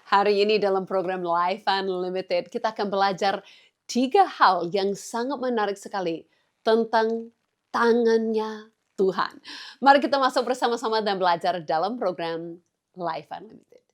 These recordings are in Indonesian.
Hari ini dalam program Life Unlimited, kita akan belajar 3 hal yang sangat menarik sekali tentang tangannya Tuhan. Mari kita masuk bersama-sama dan belajar dalam program Life Unlimited.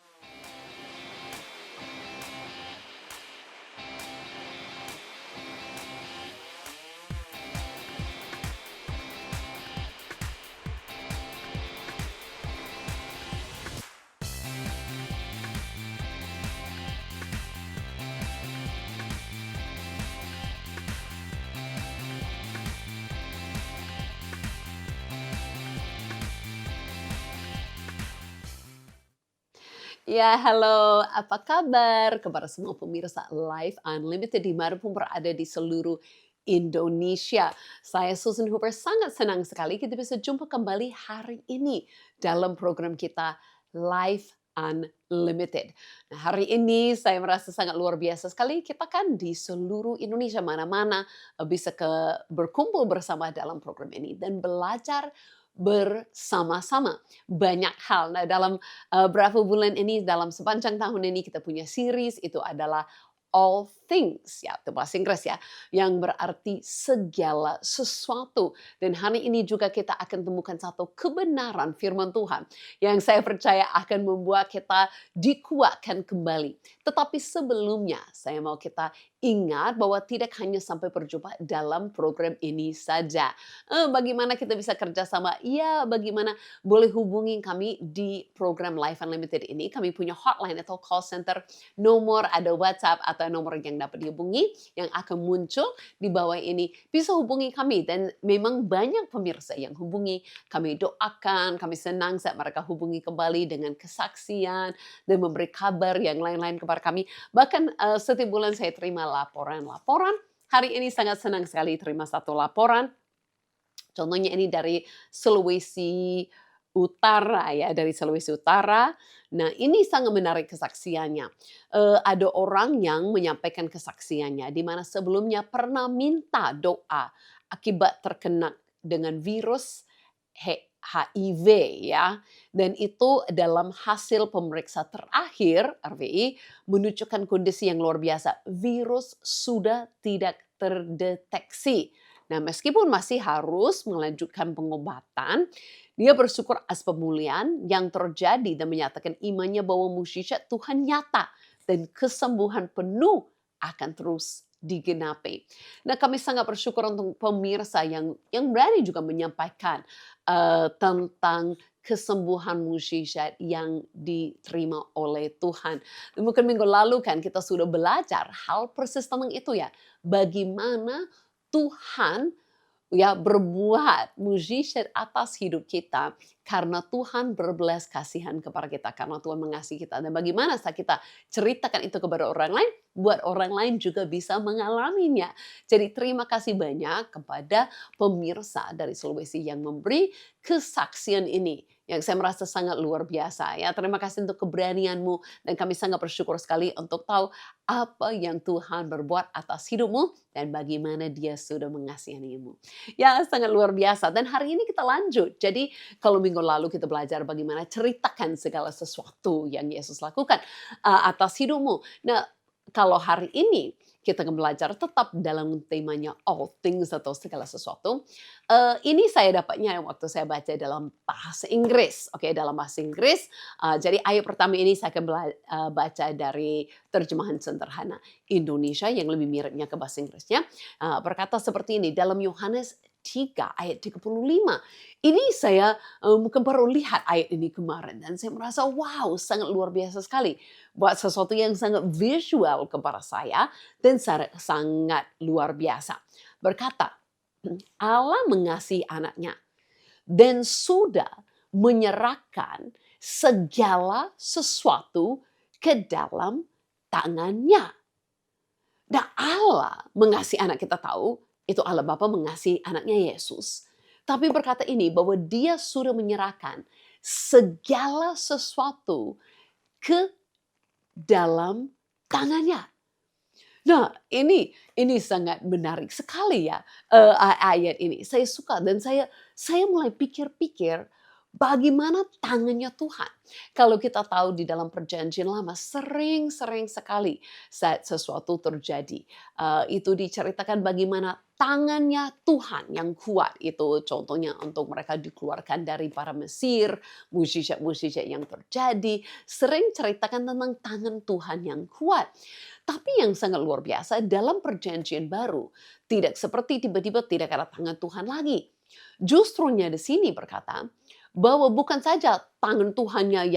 Ya, halo, apa kabar kepada semua pemirsa Life Unlimited dimanapun berada di seluruh Indonesia. Saya Susan Hooper, sangat senang sekali kita bisa jumpa kembali hari ini dalam program kita Life Unlimited. Nah, hari ini saya merasa sangat luar biasa sekali. Kita kan di seluruh Indonesia mana-mana bisa berkumpul bersama dalam program ini dan belajar bersama-sama banyak hal. Nah, dalam berapa bulan ini, dalam sepanjang tahun ini kita punya series itu adalah All Things, ya itu bahasa Inggris ya, yang berarti segala sesuatu. Dan hari ini juga kita akan temukan satu kebenaran firman Tuhan yang saya percaya akan membuat kita dikuatkan kembali. Tetapi sebelumnya saya mau kita ingat bahwa tidak hanya sampai berjumpa dalam program ini saja. Bagaimana kita bisa kerjasama? Ya, bagaimana boleh hubungi kami di program Life Unlimited ini. Kami punya hotline atau call center, nomor ada WhatsApp atau nomor yang dapat dihubungi yang akan muncul di bawah ini. Bisa hubungi kami dan memang banyak pemirsa yang hubungi. Kami doakan, kami senang saat mereka hubungi kembali dengan kesaksian dan memberi kabar yang lain-lain kepada kami. Bahkan setiap bulan saya terima laporan-laporan. Hari ini sangat senang sekali terima satu laporan. Contohnya ini dari Sulawesi Utara ya, dari Sulawesi Utara. Nah, ini sangat menarik kesaksiannya. Ada orang yang menyampaikan kesaksiannya di mana sebelumnya pernah minta doa akibat terkena dengan virus HIV ya. Dan itu dalam hasil pemeriksa terakhir RVI menunjukkan kondisi yang luar biasa. Virus sudah tidak terdeteksi. Nah, meskipun masih harus melanjutkan pengobatan, dia bersyukur atas pemulihan yang terjadi dan menyatakan imannya bahwa mukjizat Tuhan nyata dan kesembuhan penuh akan terus digenapi. Nah, kami sangat bersyukur untuk pemirsa yang berani juga menyampaikan tentang kesembuhan mukjizat yang diterima oleh Tuhan. Dan mungkin minggu lalu kan kita sudah belajar hal persis tentang itu ya. Bagaimana Tuhan ya berbuat mukjizat atas hidup kita karena Tuhan berbelas kasihan kepada kita, karena Tuhan mengasihi kita. Dan bagaimana saat kita ceritakan itu kepada orang lain, buat orang lain juga bisa mengalaminya. Jadi terima kasih banyak kepada pemirsa dari Sulawesi yang memberi kesaksian ini yang saya merasa sangat luar biasa ya. Terima kasih untuk keberanianmu dan kami sangat bersyukur sekali untuk tahu apa yang Tuhan berbuat atas hidupmu dan bagaimana Dia sudah mengasihimu. Ya, sangat luar biasa. Dan hari ini kita lanjut. Jadi kalau minggu lalu kita belajar bagaimana ceritakan segala sesuatu yang Yesus lakukan atas hidupmu. Nah, kalau hari ini kita akan belajar tetap dalam temanya all things atau segala sesuatu. Ini saya dapatnya waktu saya baca dalam bahasa Inggris. Oke, dalam bahasa Inggris. Jadi ayat pertama ini saya akan baca dari terjemahan sederhana Indonesia yang lebih miripnya ke bahasa Inggrisnya. Berkata seperti ini dalam Yohanes 3 ayat 35. Ini saya mungkin baru lihat ayat ini kemarin dan saya merasa wow, sangat luar biasa sekali. Buat sesuatu yang sangat visual kepada saya dan sangat luar biasa. Berkata, Allah mengasihi anaknya dan sudah menyerahkan segala sesuatu ke dalam tangannya. Dan Allah mengasihi anak, kita tahu itu Allah Bapa mengasihi anaknya Yesus. Tapi berkata ini bahwa Dia sudah menyerahkan segala sesuatu ke dalam tangannya. Nah, ini sangat menarik sekali ya ayat ini. Saya suka dan saya mulai pikir-pikir Bagaimana tangannya Tuhan? Kalau kita tahu di dalam perjanjian lama sering-sering sekali saat sesuatu terjadi, itu diceritakan bagaimana tangannya Tuhan yang kuat. Itu contohnya untuk mereka dikeluarkan dari para Mesir, mukjizat-mukjizat yang terjadi, sering ceritakan tentang tangan Tuhan yang kuat. Tapi yang sangat luar biasa dalam perjanjian baru, tidak seperti tiba-tiba tidak ada tangan Tuhan lagi. Justrunya di sini berkata, bahwa bukan saja tangan Tuhannya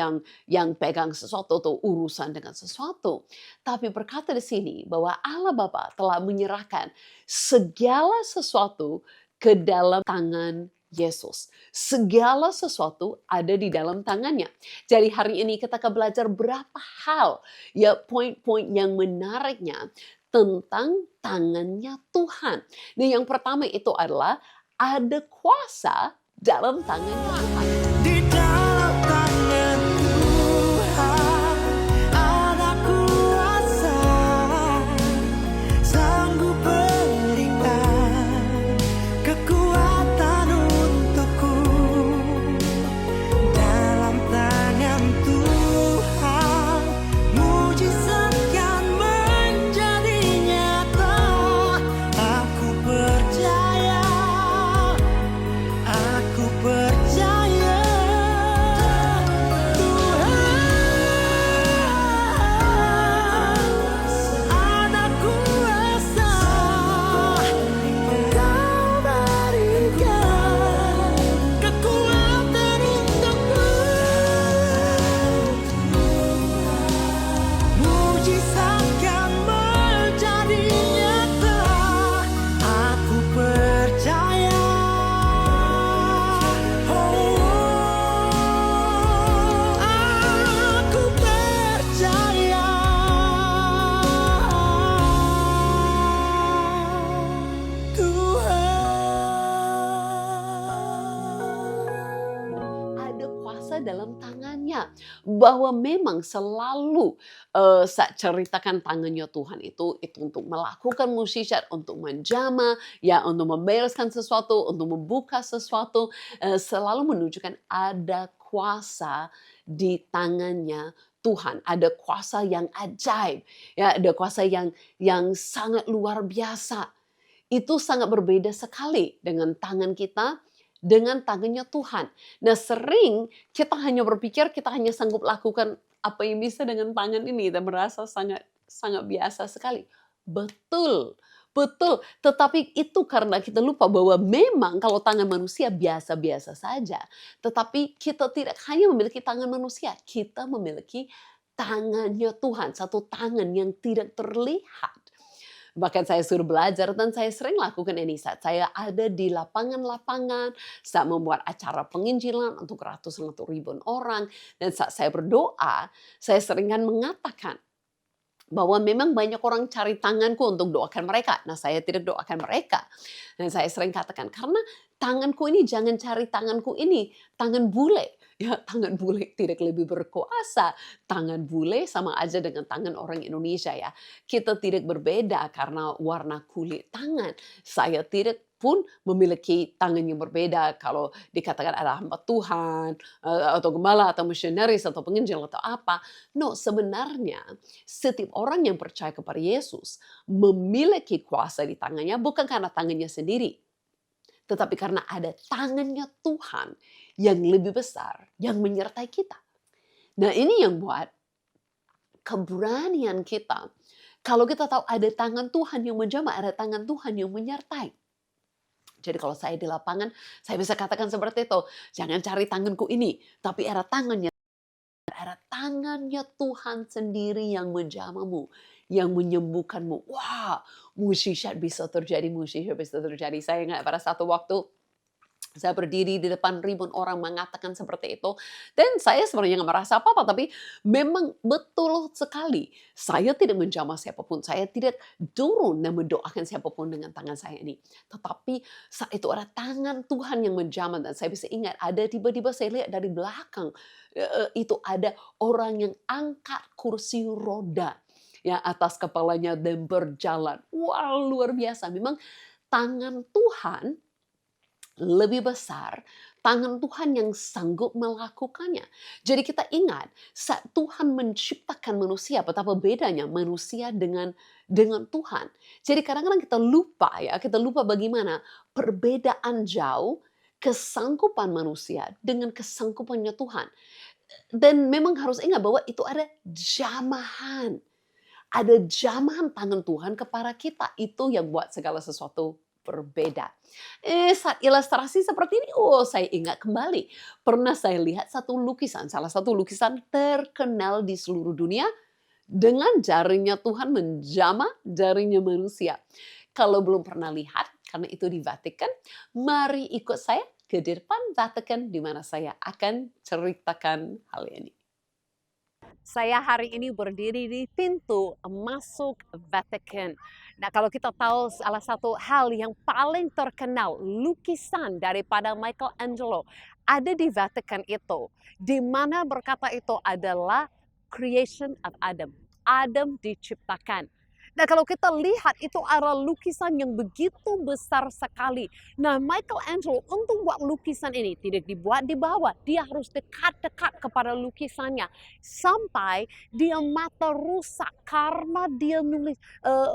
yang pegang sesuatu atau urusan dengan sesuatu, tapi berkata di sini bahwa Allah Bapa telah menyerahkan segala sesuatu ke dalam tangan Yesus. Segala sesuatu ada di dalam tangannya. Jadi hari ini kita akan belajar berapa hal, ya poin-poin yang menariknya tentang tangannya Tuhan. Nah, yang pertama itu adalah ada kuasa dalam tangannya Tuhan. Di dalam tangan Tuhan ada kuasa, sanggup berikan kekuatan untukku. Dalam tangan Tuhan mujizat kan menjadi nyata. Aku percaya, aku percaya Tuhan ada kuasa. Kau berikan kekuatan untukku. Mujizat kan menjadi nyata. Aku percaya. Aku percaya. Tuhan. Ada kuasa dalam tangannya. Bahwa memang selalu saat ceritakan tangannya Tuhan itu untuk melakukan mukjizat, untuk menjamah, ya untuk membereskan sesuatu, untuk membuka sesuatu, selalu menunjukkan ada kuasa di tangannya Tuhan. Ada kuasa yang ajaib, ya ada kuasa yang sangat luar biasa. Itu sangat berbeda sekali dengan tangan kita, dengan tangannya Tuhan. Nah, sering kita hanya berpikir kita hanya sanggup lakukan apa yang bisa dengan tangan ini dan merasa sangat sangat biasa sekali. Betul, betul. Tetapi itu karena kita lupa bahwa memang kalau tangan manusia biasa-biasa saja. Tetapi kita tidak hanya memiliki tangan manusia, kita memiliki tangannya Tuhan, satu tangan yang tidak terlihat. Bahkan saya suruh belajar dan saya sering lakukan ini saat saya ada di lapangan-lapangan, saat membuat acara penginjilan untuk ratusan atau ribuan orang, dan saat saya berdoa, saya seringkan mengatakan bahwa memang banyak orang cari tanganku untuk doakan mereka. Nah, saya tidak doakan mereka. Dan saya sering katakan, karena tanganku ini jangan cari tanganku ini, tangan bule. Ya, tangan bule tidak lebih berkuasa. Tangan bule sama aja dengan tangan orang Indonesia ya. Kita tidak berbeda karena warna kulit tangan. Saya tidak pun memiliki tangan yang berbeda kalau dikatakan ada hamba Tuhan, atau gembala, atau misionaris, atau penginjil, atau apa. No, sebenarnya setiap orang yang percaya kepada Yesus memiliki kuasa di tangannya bukan karena tangannya sendiri, tetapi karena ada tangannya Tuhan yang lebih besar yang menyertai kita. Nah, ini yang buat keberanian kita. Kalau kita tahu ada tangan Tuhan yang menjamah, ada tangan Tuhan yang menyertai. Jadi kalau saya di lapangan, saya bisa katakan seperti itu. Jangan cari tanganku ini, tapi ada tangannya. Ada tangannya Tuhan sendiri yang menjamahmu, yang menyembuhkanmu. Wah, mukjizat bisa terjadi, mukjizat bisa terjadi. Saya ingat pada satu waktu saya berdiri di depan ribuan orang mengatakan seperti itu. Dan saya sebenarnya nggak merasa apa-apa, tapi memang betul sekali. Saya tidak menjamah siapapun. Saya tidak turun dan mendoakan siapapun dengan tangan saya ini. Tetapi saat itu ada tangan Tuhan yang menjamah. Dan saya bisa ingat, ada tiba-tiba saya lihat dari belakang. Itu ada orang yang angkat kursi roda, ya, atas kepalanya dan berjalan. Wah, luar biasa. Memang tangan Tuhan lebih besar Tangan Tuhan yang sanggup melakukannya. Jadi kita ingat saat Tuhan menciptakan manusia, betapa bedanya manusia dengan Tuhan. Jadi kadang-kadang kita lupa ya, kita lupa bagaimana perbedaan jauh kesanggupan manusia dengan kesanggupannya Tuhan. Dan memang harus ingat bahwa itu ada jamahan. Ada jamahan tangan Tuhan kepada kita. Itu yang buat segala sesuatu berbeda. Saat ilustrasi seperti ini, saya ingat kembali. Pernah saya lihat satu lukisan, salah satu lukisan terkenal di seluruh dunia dengan jarinya Tuhan menjamah jarinya manusia. Kalau belum pernah lihat, karena itu di Vatikan, mari ikut saya ke depan Vatikan di mana saya akan ceritakan hal ini. Saya hari ini berdiri di pintu masuk Vatikan. Nah, kalau kita tahu salah satu hal yang paling terkenal, lukisan daripada Michelangelo ada di Vatikan itu, di mana berkata itu adalah creation of Adam. Adam diciptakan. Nah, kalau kita lihat itu adalah lukisan yang begitu besar sekali. Nah, Michelangelo untuk buat lukisan ini tidak dibuat di bawah. Dia harus dekat-dekat kepada lukisannya. Sampai dia mata rusak karena dia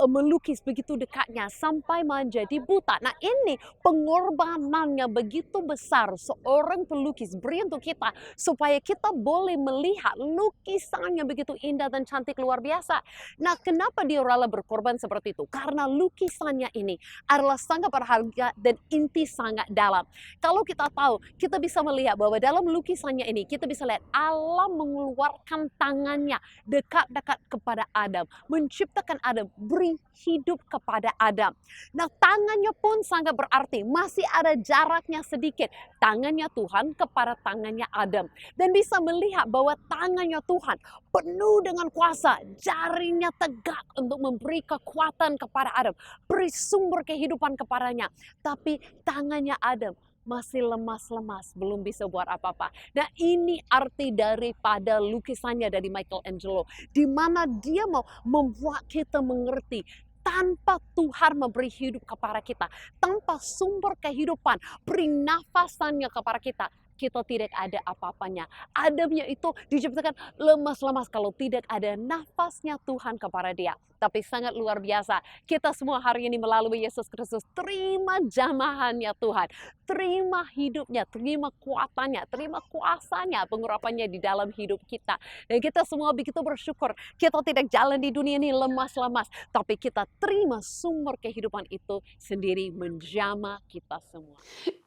melukis begitu dekatnya. Sampai menjadi buta. Nah, ini pengorbanannya begitu besar. Seorang pelukis beri untuk kita. Supaya kita boleh melihat lukisannya begitu indah dan cantik luar biasa. Nah, kenapa dia rela berkorban seperti itu? Karena lukisannya ini adalah sangat berharga dan inti sangat dalam. Kalau kita tahu, kita bisa melihat bahwa dalam lukisannya ini, kita bisa lihat Allah mengeluarkan tangannya dekat-dekat kepada Adam. Menciptakan Adam, beri hidup kepada Adam. Nah, tangannya pun sangat berarti. Masih ada jaraknya sedikit. Tangannya Tuhan kepada tangannya Adam. Dan bisa melihat bahwa tangannya Tuhan penuh dengan kuasa. Jarinya tegak untuk memberi kekuatan kepada Adam. Beri sumber kehidupan kepadanya. Tapi tangannya Adam masih lemas-lemas, belum bisa buat apa-apa. Nah, ini arti daripada lukisannya dari Michelangelo. Di mana dia mau membuat kita mengerti tanpa Tuhan memberi hidup kepada kita, tanpa sumber kehidupan, beri nafasannya kepada kita, kita tidak ada apa-apanya. Adamnya itu diciptakan lemas-lemas kalau tidak ada nafasnya Tuhan kepada dia. Tapi sangat luar biasa. Kita semua hari ini melalui Yesus Kristus terima jamahannya Tuhan. Terima hidupnya, terima kuatannya, terima kuasanya, pengurapannya di dalam hidup kita. Dan kita semua begitu bersyukur. Kita tidak jalan di dunia ini lemas-lemas. Tapi kita terima sumber kehidupan itu sendiri menjamah kita semua.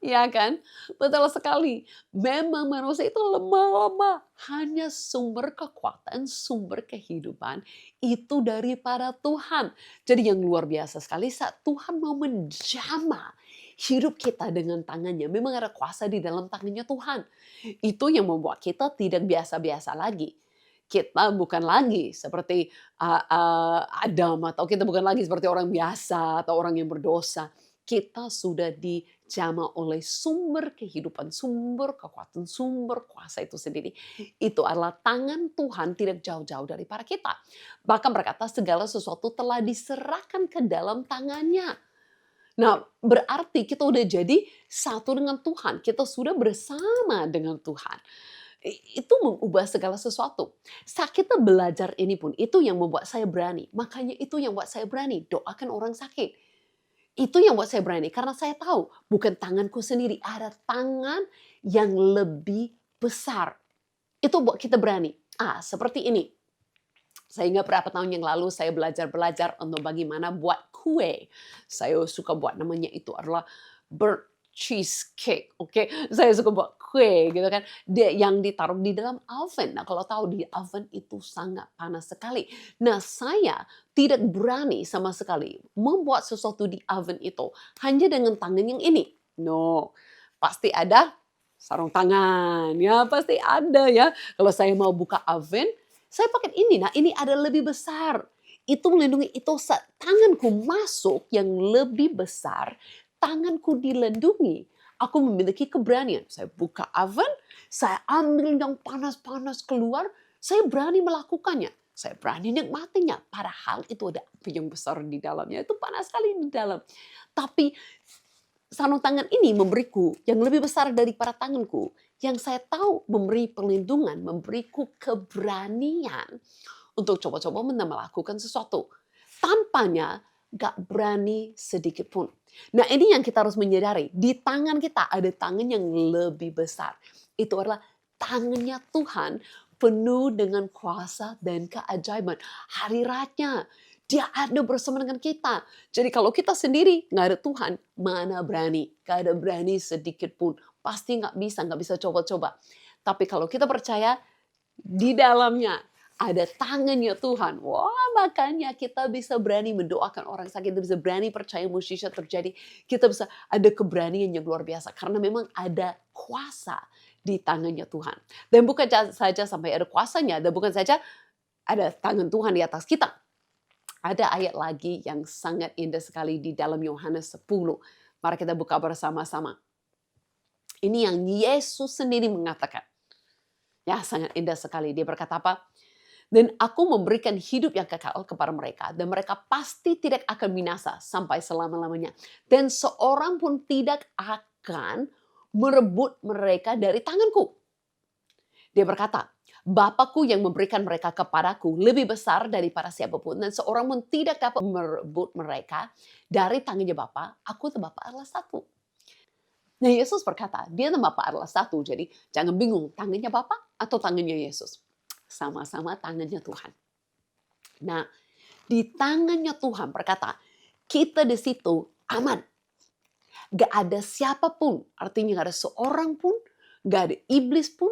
Iya kan? Betul sekali. Memang manusia itu lemah-lemah. Hanya sumber kekuatan, sumber kehidupan itu daripada Tuhan. Jadi yang luar biasa sekali saat Tuhan mau menjamah hidup kita dengan tangannya. Memang ada kuasa di dalam tangannya Tuhan. Itu yang membuat kita tidak biasa-biasa lagi. Kita bukan lagi seperti Adam, atau kita bukan lagi seperti orang biasa atau orang yang berdosa. Kita sudah dijamah oleh sumber kehidupan, sumber kekuatan, sumber kuasa itu sendiri. Itu adalah tangan Tuhan tidak jauh-jauh daripada kita. Bahkan berkata segala sesuatu telah diserahkan ke dalam tangannya. Nah, berarti kita udah jadi satu dengan Tuhan. Kita sudah bersama dengan Tuhan. Itu mengubah segala sesuatu. Saat kita belajar ini pun, itu yang membuat saya berani. Makanya itu yang membuat saya berani. Doakan orang sakit. Itu yang buat saya berani. Karena saya tahu, bukan tanganku sendiri. Ada tangan yang lebih besar. Itu buat kita berani. Seperti ini. Saya ingat berapa tahun yang lalu saya belajar untuk bagaimana buat kue. Saya suka buat, namanya itu adalah burnt cheesecake, oke? Saya suka buat kue gitu kan, yang ditaruh di dalam oven. Nah, kalau tahu di oven itu sangat panas sekali. Nah, saya tidak berani sama sekali membuat sesuatu di oven itu hanya dengan tangan yang ini. No, pasti ada sarung tangan, ya pasti ada ya. Kalau saya mau buka oven, saya pakai ini. Nah, ini ada lebih besar. Itu melindungi, itu saat tanganku masuk yang lebih besar, tanganku dilindungi. Aku memiliki keberanian. Saya buka oven, saya ambil yang panas-panas keluar, saya berani melakukannya. Saya berani nikmatinya. Padahal itu ada api yang besar di dalamnya. Itu panas sekali di dalam. Tapi sarung tangan ini memberiku yang lebih besar daripada tanganku. Yang saya tahu memberi perlindungan, memberiku keberanian untuk coba-coba melakukan sesuatu. Tanpanya gak berani sedikit pun. Nah ini yang kita harus menyadari. Di tangan kita ada tangan yang lebih besar. Itu adalah tangannya Tuhan penuh dengan kuasa dan keajaiban. Hadiratnya. Dia ada bersama dengan kita. Jadi kalau kita sendiri nggak ada Tuhan, mana berani? Gak ada berani sedikit pun. Pasti nggak bisa coba-coba. Tapi kalau kita percaya di dalamnya ada tangannya Tuhan. Wah, makanya kita bisa berani mendoakan orang sakit. Kita bisa berani percaya mujizat terjadi. Kita bisa ada keberanian yang luar biasa. Karena memang ada kuasa di tangannya Tuhan. Dan bukan saja sampai ada kuasanya. Dan bukan saja ada tangan Tuhan di atas kita. Ada ayat lagi yang sangat indah sekali di dalam Yohanes 10. Mari kita buka bersama-sama. Ini yang Yesus sendiri mengatakan. Ya, sangat indah sekali. Dia berkata apa? Dan aku memberikan hidup yang kekal kepada mereka. Dan mereka pasti tidak akan binasa sampai selama-lamanya. Dan seorang pun tidak akan merebut mereka dari tanganku. Dia berkata, Bapakku yang memberikan mereka kepadaku lebih besar daripada siapapun. Dan seorang pun tidak dapat merebut mereka dari tangannya Bapa. Aku dan Bapa adalah satu. Nah Yesus berkata, dia dan Bapa adalah satu. Jadi jangan bingung, tangannya Bapa atau tangannya Yesus. Sama-sama tangannya Tuhan. Nah, di tangannya Tuhan berkata, kita di situ aman. Gak ada siapapun, artinya gak ada seorang pun, gak ada iblis pun,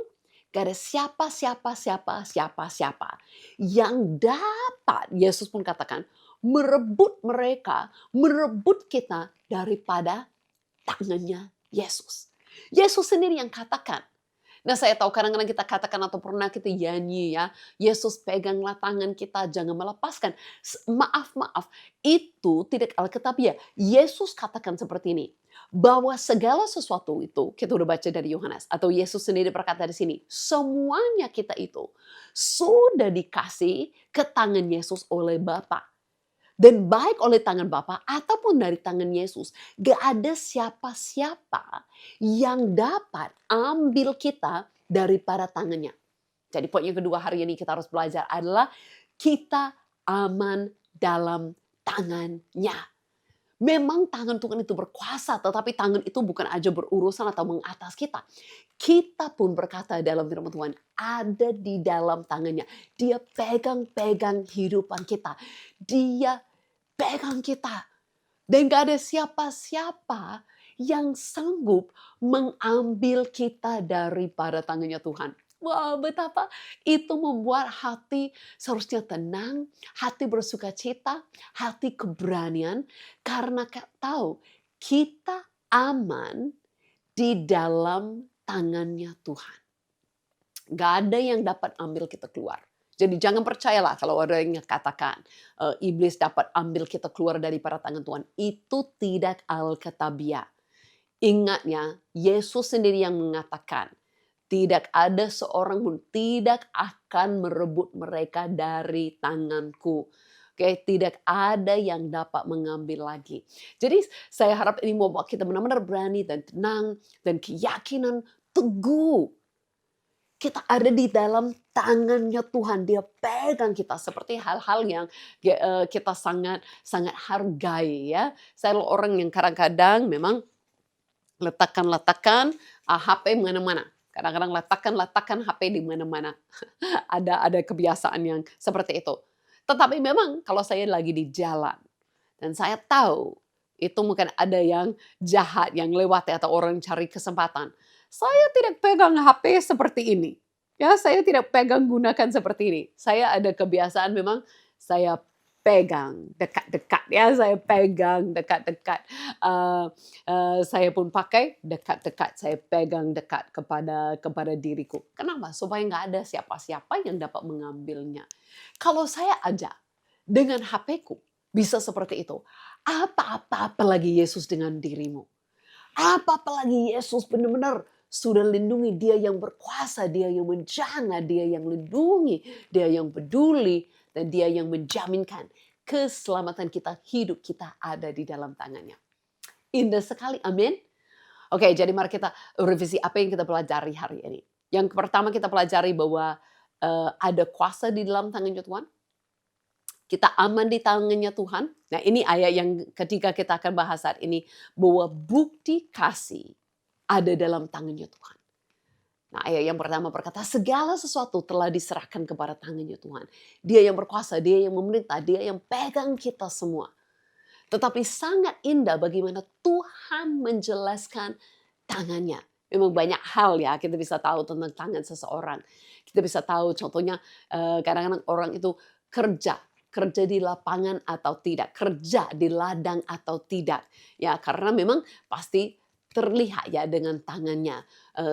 gak ada siapa yang dapat, Yesus pun katakan, merebut mereka, merebut kita daripada tangannya Yesus. Yesus sendiri yang katakan. Nah saya tahu kadang-kadang kita katakan atau pernah kita nyanyi ya, Yesus peganglah tangan kita, jangan melepaskan. Maaf, itu tidak Alkitabiah. Yesus katakan seperti ini, bahwa segala sesuatu itu, kita udah baca dari Yohanes, atau Yesus sendiri berkata di sini, semuanya kita itu sudah dikasih ke tangan Yesus oleh Bapa. Dan baik oleh tangan Bapa ataupun dari tangan Yesus, gak ada siapa-siapa yang dapat ambil kita daripada tangannya. Jadi poin yang kedua hari ini kita harus belajar adalah kita aman dalam tangannya. Memang tangan Tuhan itu berkuasa, tetapi tangan itu bukan aja berurusan atau mengatas kita. Kita pun berkata dalam firman Tuhan, ada di dalam tangannya. Dia pegang-pegang kehidupan kita. Dia pegang kita. Dan gak ada siapa-siapa yang sanggup mengambil kita daripada tangannya Tuhan. Wah, betapa itu membuat hati seharusnya tenang, hati bersuka cita, hati keberanian. Karena tahu kita aman di dalam tangannya Tuhan. Gak ada yang dapat ambil kita keluar. Jadi jangan percayalah kalau ada yang katakan iblis dapat ambil kita keluar daripada tangan Tuhan. Itu tidak Alkitabiah. Ingatnya, Yesus sendiri yang mengatakan, tidak ada seorang pun tidak akan merebut mereka dari tanganku. Oke, tidak ada yang dapat mengambil lagi. Jadi saya harap ini membuat kita benar-benar berani dan tenang dan keyakinan teguh. Kita ada di dalam tangannya Tuhan. Dia pegang kita seperti hal-hal yang kita sangat hargai ya. Saya orang yang kadang-kadang memang letakkan HP mana-mana. Kadang-kadang letakkan HP di mana-mana. ada kebiasaan yang seperti itu. Tetapi memang kalau saya lagi di jalan dan saya tahu itu mungkin ada yang jahat yang lewat atau orang cari kesempatan. Saya tidak pegang HP seperti ini. Ya, saya tidak pegang gunakan seperti ini. Saya ada kebiasaan memang saya pegang dekat-dekat ya, saya pegang dekat-dekat. Saya pun pakai dekat-dekat, saya pegang dekat kepada diriku. Kenapa? Supaya nggak ada siapa-siapa yang dapat mengambilnya. Kalau saya aja dengan HP-ku bisa seperti itu. Apa-apa lagi Yesus dengan dirimu? Apa-apa lagi Yesus benar-benar sudah lindungi, dia yang berkuasa, dia yang menjaga, dia yang lindungi, dia yang peduli, dan dia yang menjaminkan keselamatan kita, hidup kita ada di dalam tangannya. Indah sekali, amin. Oke, jadi mari kita revisi apa yang kita pelajari hari ini. Yang pertama kita pelajari bahwa ada kuasa di dalam tangannya Tuhan. Kita aman di tangannya Tuhan. Nah ini ayat yang ketika kita akan bahas saat ini. Bahwa bukti kasih ada dalam tangannya Tuhan. Nah ayat yang pertama berkata segala sesuatu telah diserahkan kepada tangannya Tuhan. Dia yang berkuasa, dia yang memerintah, dia yang pegang kita semua. Tetapi sangat indah bagaimana Tuhan menjelaskan tangannya. Memang banyak hal ya kita bisa tahu tentang tangan seseorang. Kita bisa tahu contohnya kadang-kadang orang itu kerja di lapangan atau tidak, kerja di ladang atau tidak. Ya, karena memang pasti terlihat ya dengan tangannya.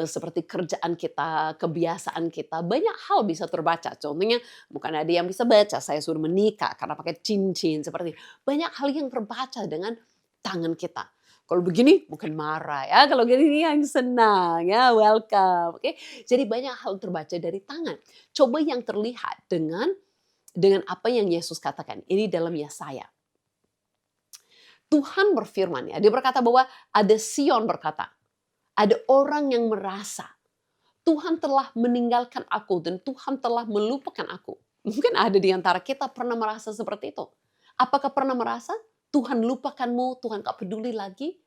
Seperti kerjaan kita, kebiasaan kita, banyak hal bisa terbaca. Contohnya bukan ada yang bisa baca, saya suruh menikah karena pakai cincin seperti banyak hal yang terbaca dengan tangan kita. Kalau begini bukan marah ya, kalau gini yang senang ya, welcome. Oke. Jadi banyak hal terbaca dari tangan. Coba yang terlihat dengan apa yang Yesus katakan. Ini dalam Yesaya. Tuhan berfirman ya, dia berkata bahwa ada Sion berkata, ada orang yang merasa Tuhan telah meninggalkan aku dan Tuhan telah melupakan aku. Mungkin ada di antara kita pernah merasa seperti itu. Apakah pernah merasa Tuhan lupakanmu, Tuhan gak peduli lagi?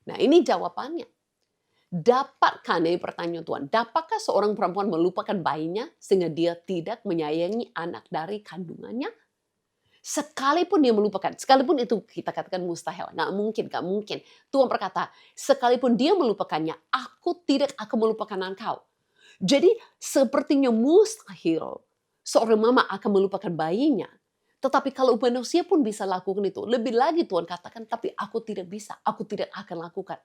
Nah ini jawabannya. Dapatkah, ini pertanyaan Tuhan, dapatkah seorang perempuan melupakan bayinya sehingga dia tidak menyayangi anak dari kandungannya? Sekalipun dia melupakan, sekalipun itu kita katakan mustahil, nggak mungkin. Tuhan berkata, sekalipun dia melupakannya, aku tidak akan melupakan engkau. Jadi sepertinya mustahil seorang mama akan melupakan bayinya. Tetapi kalau manusia pun bisa lakukan itu, lebih lagi Tuhan katakan, tapi aku tidak bisa, aku tidak akan lakukan.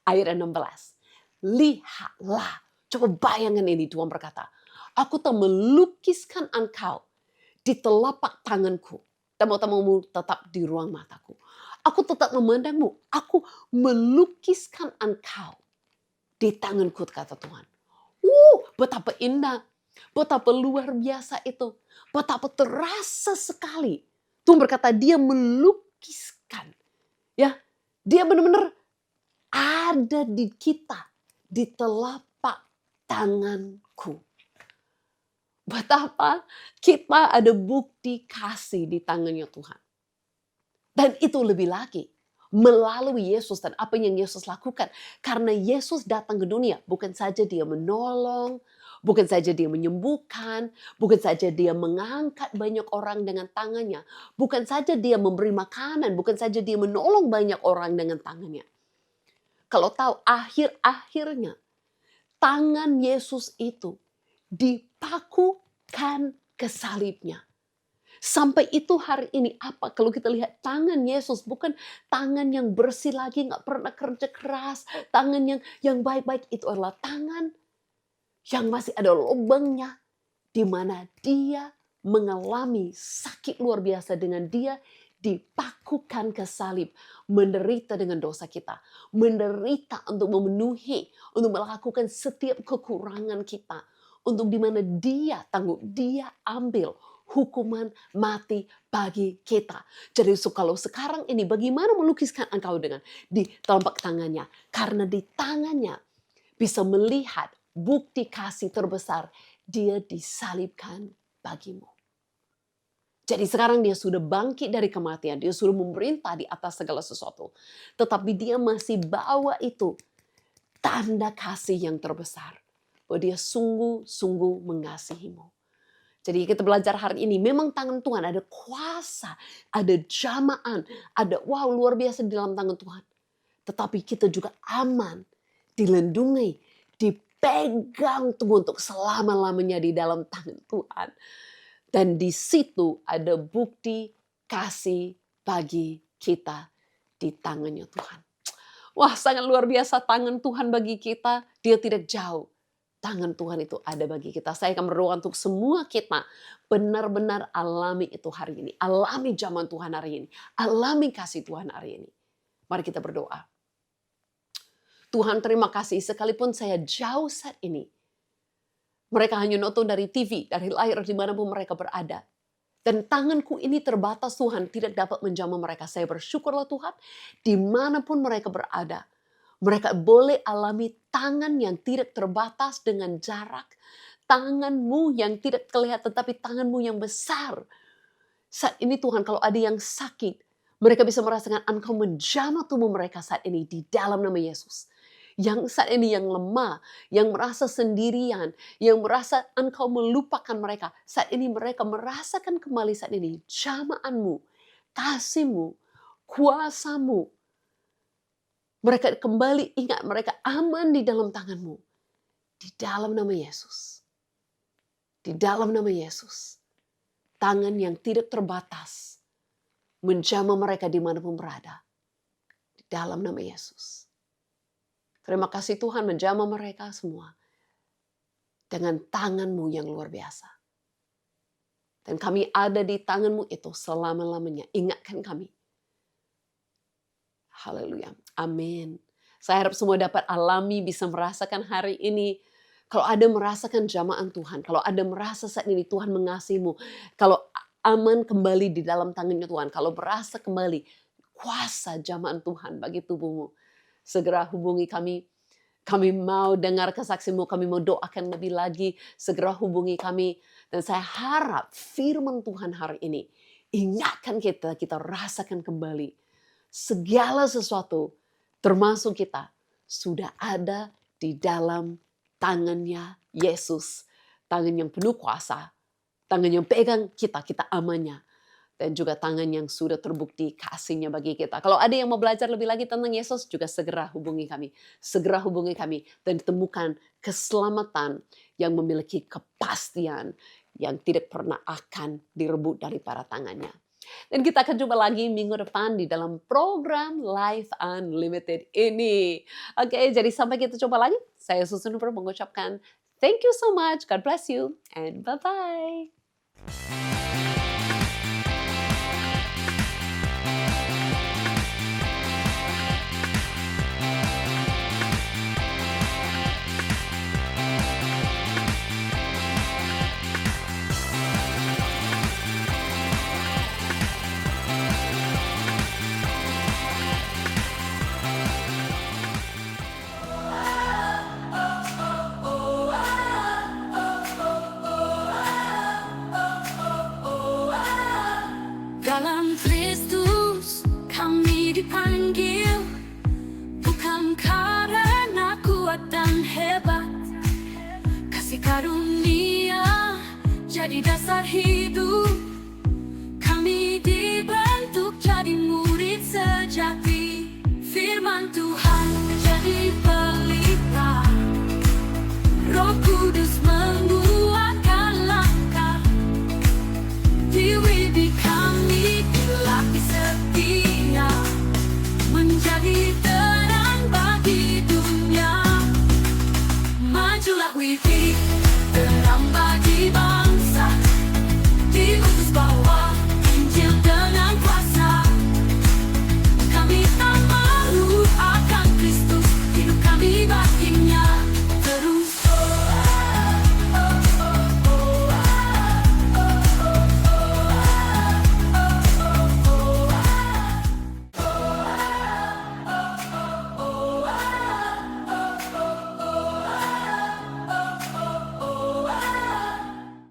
Ayat 16, lihatlah, coba bayangkan ini Tuhan berkata, aku telah melukiskan engkau di telapak tanganku. Tamu-tamumu tetap di ruang mataku. Aku tetap memandangmu. Aku melukiskan engkau di tanganku, kata Tuhan. Betapa indah. Betapa luar biasa itu. Betapa terasa sekali. Tuhan berkata dia melukiskan. Ya, dia benar-benar ada di kita. Di telapak tanganku. Betapa kita ada bukti kasih di tangannya Tuhan. Dan itu lebih lagi. Melalui Yesus dan apa yang Yesus lakukan. Karena Yesus datang ke dunia. Bukan saja dia menolong. Bukan saja dia menyembuhkan. Bukan saja dia mengangkat banyak orang dengan tangannya. Bukan saja dia memberi makanan. Bukan saja dia menolong banyak orang dengan tangannya. Kalau tahu akhir-akhirnya. Tangan Yesus itu dipakukan ke salibnya. Sampai itu hari ini apa? Kalau kita lihat tangan Yesus bukan tangan yang bersih lagi, nggak pernah kerja keras. Tangan yang baik-baik itu adalah tangan yang masih ada lubangnya. Di mana dia mengalami sakit luar biasa dengan dia dipakukan ke salib. Menderita dengan dosa kita. Menderita untuk memenuhi, untuk melakukan setiap kekurangan kita. Untuk dimana dia tanggung, dia ambil hukuman mati bagi kita. Jadi kalau sekarang ini bagaimana melukiskan engkau dengan di telapak tangannya. Karena di tangannya bisa melihat bukti kasih terbesar. Dia disalibkan bagimu. Jadi sekarang dia sudah bangkit dari kematian. Dia sudah memerintah di atas segala sesuatu. Tetapi dia masih bawa itu tanda kasih yang terbesar. Bahwa dia sungguh-sungguh mengasihimu. Jadi kita belajar hari ini, memang tangan Tuhan ada kuasa, ada jamaan, ada luar biasa di dalam tangan Tuhan. Tetapi kita juga aman, dilindungi, dipegang Tuhan untuk selama-lamanya di dalam tangan Tuhan. Dan di situ ada bukti kasih bagi kita di tangannya Tuhan. Wah, sangat luar biasa tangan Tuhan bagi kita, dia tidak jauh. Tangan Tuhan itu ada bagi kita. Saya akan berdoa untuk semua kita benar-benar alami itu hari ini. Alami zaman Tuhan hari ini. Alami kasih Tuhan hari ini. Mari kita berdoa. Tuhan terima kasih sekalipun saya jauh saat ini. Mereka hanya nonton dari TV, dari layar dimanapun mereka berada. Dan tanganku ini terbatas Tuhan, tidak dapat menjamah mereka. Saya bersyukurlah Tuhan, dimanapun mereka berada. Mereka boleh alami tangan yang tidak terbatas dengan jarak. Tanganmu yang tidak kelihatan, tapi tanganmu yang besar. Saat ini Tuhan, kalau ada yang sakit, mereka bisa merasakan Engkau menjamah tubuh mereka saat ini di dalam nama Yesus. Yang saat ini yang lemah, yang merasa sendirian, yang merasa Engkau melupakan mereka. Saat ini mereka merasakan kembali saat ini jamaanmu, kasihmu, kuasamu. Mereka kembali ingat mereka aman di dalam tanganmu. Di dalam nama Yesus. Di dalam nama Yesus. Tangan yang tidak terbatas. Menjamah mereka dimanapun berada. Di dalam nama Yesus. Terima kasih Tuhan menjamah mereka semua. Dengan tanganmu yang luar biasa. Dan kami ada di tanganmu itu selama-lamanya. Ingatkan kami. Haleluya. Amin. Saya harap semua dapat alami, bisa merasakan hari ini. Kalau ada merasakan jamahan Tuhan. Kalau ada merasa saat ini Tuhan mengasihimu. Kalau aman kembali di dalam tangannya Tuhan. Kalau merasa kembali kuasa jamahan Tuhan bagi tubuhmu. Segera hubungi kami. Kami mau dengar kesaksianmu. Kami mau doakan lebih lagi. Segera hubungi kami. Dan saya harap firman Tuhan hari ini. Ingatkan kita rasakan kembali. Segala sesuatu termasuk kita sudah ada di dalam tangannya Yesus. Tangan yang penuh kuasa. Tangan yang pegang kita amannya. Dan juga tangan yang sudah terbukti kasihnya bagi kita. Kalau ada yang mau belajar lebih lagi tentang Yesus, juga segera hubungi kami. Segera hubungi kami dan temukan keselamatan yang memiliki kepastian yang tidak pernah akan direbut daripada tangannya. Dan kita akan jumpa lagi minggu depan di dalam program Life Unlimited ini. Oke, jadi sampai kita jumpa lagi. Saya Susan Hooper mengucapkan thank you so much. God bless you and bye-bye. Dalam Kristus kami dipanggil, bukan karena kuat dan hebat. Kasih karunia jadi dasar hidup. Kami dibentuk jadi murid sejati. Firman Tuhan jadi pelita. Roh Kudus menguatkan langkah. Diri kami dilatih setia, menjadi terang bagi dunia. Majulah Widi, terang bagi bangsa.